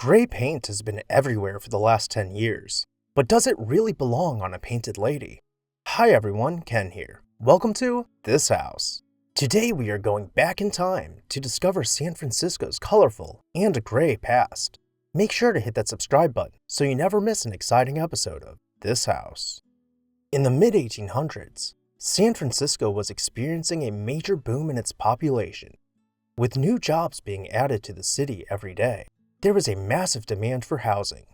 Gray paint has been everywhere for the last 10 years, but does it really belong on a painted lady? Hi everyone, Ken here. Welcome to This House. Today we are going back in time to discover San Francisco's colorful and gray past. Make sure to hit that subscribe button so you never miss an exciting episode of This House. In the mid-1800s, San Francisco was experiencing a major boom in its population. With new jobs being added to the city every day, there was a massive demand for housing.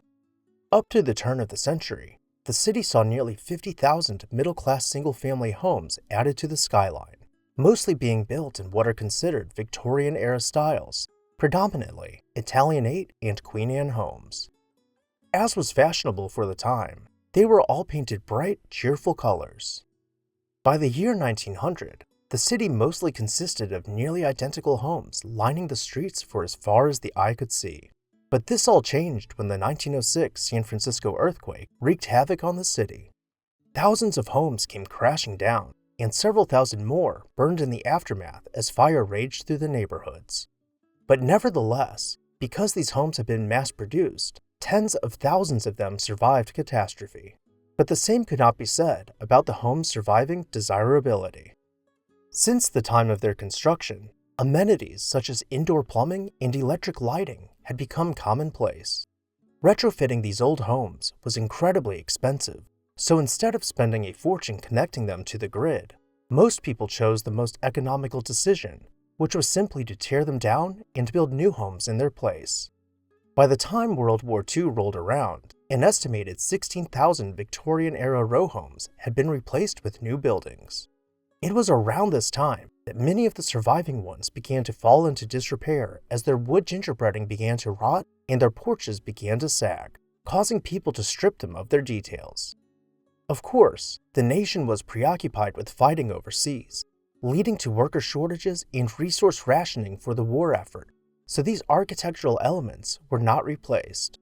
Up to the turn of the century, the city saw nearly 50,000 middle-class single-family homes added to the skyline, mostly being built in what are considered Victorian-era styles, predominantly Italianate and Queen Anne homes. As was fashionable for the time, they were all painted bright, cheerful colors. By the year 1900, the city mostly consisted of nearly identical homes lining the streets for as far as the eye could see. But this all changed when the 1906 San Francisco earthquake wreaked havoc on the city. Thousands of homes came crashing down, and several thousand more burned in the aftermath as fire raged through the neighborhoods. But nevertheless, because these homes had been mass-produced, tens of thousands of them survived catastrophe. But the same could not be said about the homes' surviving desirability. Since the time of their construction, amenities such as indoor plumbing and electric lighting had become commonplace. Retrofitting these old homes was incredibly expensive, so instead of spending a fortune connecting them to the grid, most people chose the most economical decision, which was simply to tear them down and build new homes in their place. By the time World War II rolled around, an estimated 16,000 Victorian-era row homes had been replaced with new buildings. It was around this time that many of the surviving ones began to fall into disrepair as their wood gingerbreading began to rot and their porches began to sag, causing people to strip them of their details. Of course, the nation was preoccupied with fighting overseas, leading to worker shortages and resource rationing for the war effort, so these architectural elements were not replaced.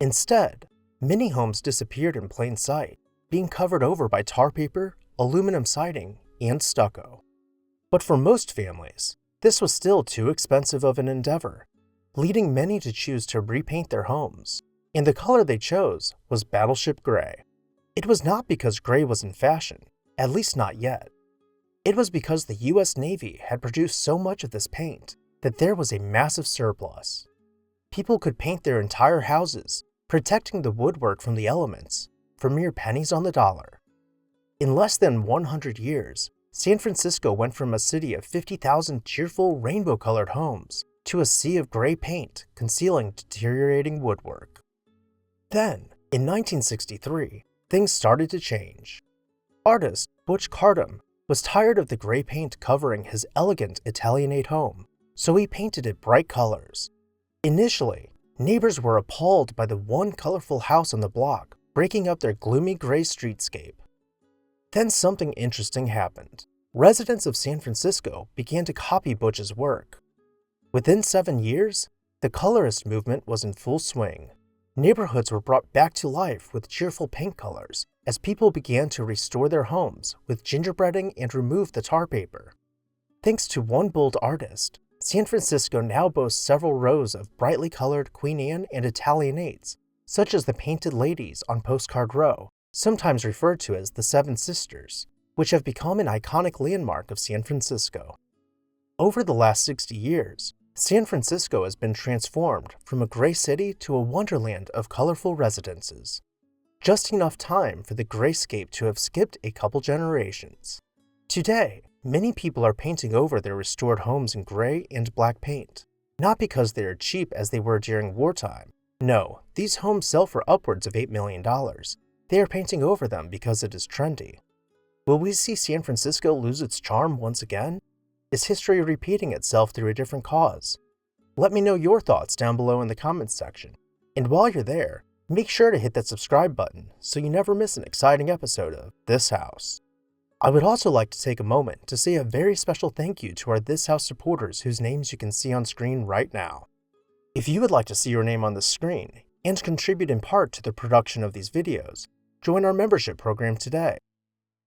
Instead, many homes disappeared in plain sight, being covered over by tar paper, aluminum siding, and stucco. But for most families, this was still too expensive of an endeavor, leading many to choose to repaint their homes, and the color they chose was battleship gray. It was not because gray was in fashion, at least not yet. It was because the US Navy had produced so much of this paint that there was a massive surplus. People could paint their entire houses, protecting the woodwork from the elements, for mere pennies on the dollar. In less than 100 years, San Francisco went from a city of 50,000 cheerful, rainbow-colored homes to a sea of gray paint concealing deteriorating woodwork. Then, in 1963, things started to change. Artist Butch Cardam was tired of the gray paint covering his elegant Italianate home, so he painted it bright colors. Initially, neighbors were appalled by the one colorful house on the block breaking up their gloomy gray streetscape. Then something interesting happened. Residents of San Francisco began to copy Butch's work. Within 7 years, the colorist movement was in full swing. Neighborhoods were brought back to life with cheerful paint colors as people began to restore their homes with gingerbreading and remove the tar paper. Thanks to one bold artist, San Francisco now boasts several rows of brightly colored Queen Anne and Italianates, such as the painted ladies on Postcard Row, sometimes referred to as the Seven Sisters, which have become an iconic landmark of San Francisco. Over the last 60 years, San Francisco has been transformed from a gray city to a wonderland of colorful residences. Just enough time for the grayscape to have skipped a couple generations. Today, many people are painting over their restored homes in gray and black paint, not because they are cheap as they were during wartime. No, these homes sell for upwards of $8 million. They are painting over them because it is trendy. Will we see San Francisco lose its charm once again? Is history repeating itself through a different cause? Let me know your thoughts down below in the comments section. And while you're there, make sure to hit that subscribe button so you never miss an exciting episode of This House. I would also like to take a moment to say a very special thank you to our This House supporters whose names you can see on screen right now. If you would like to see your name on the screen and contribute in part to the production of these videos, join our membership program today.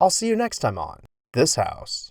I'll see you next time on This House.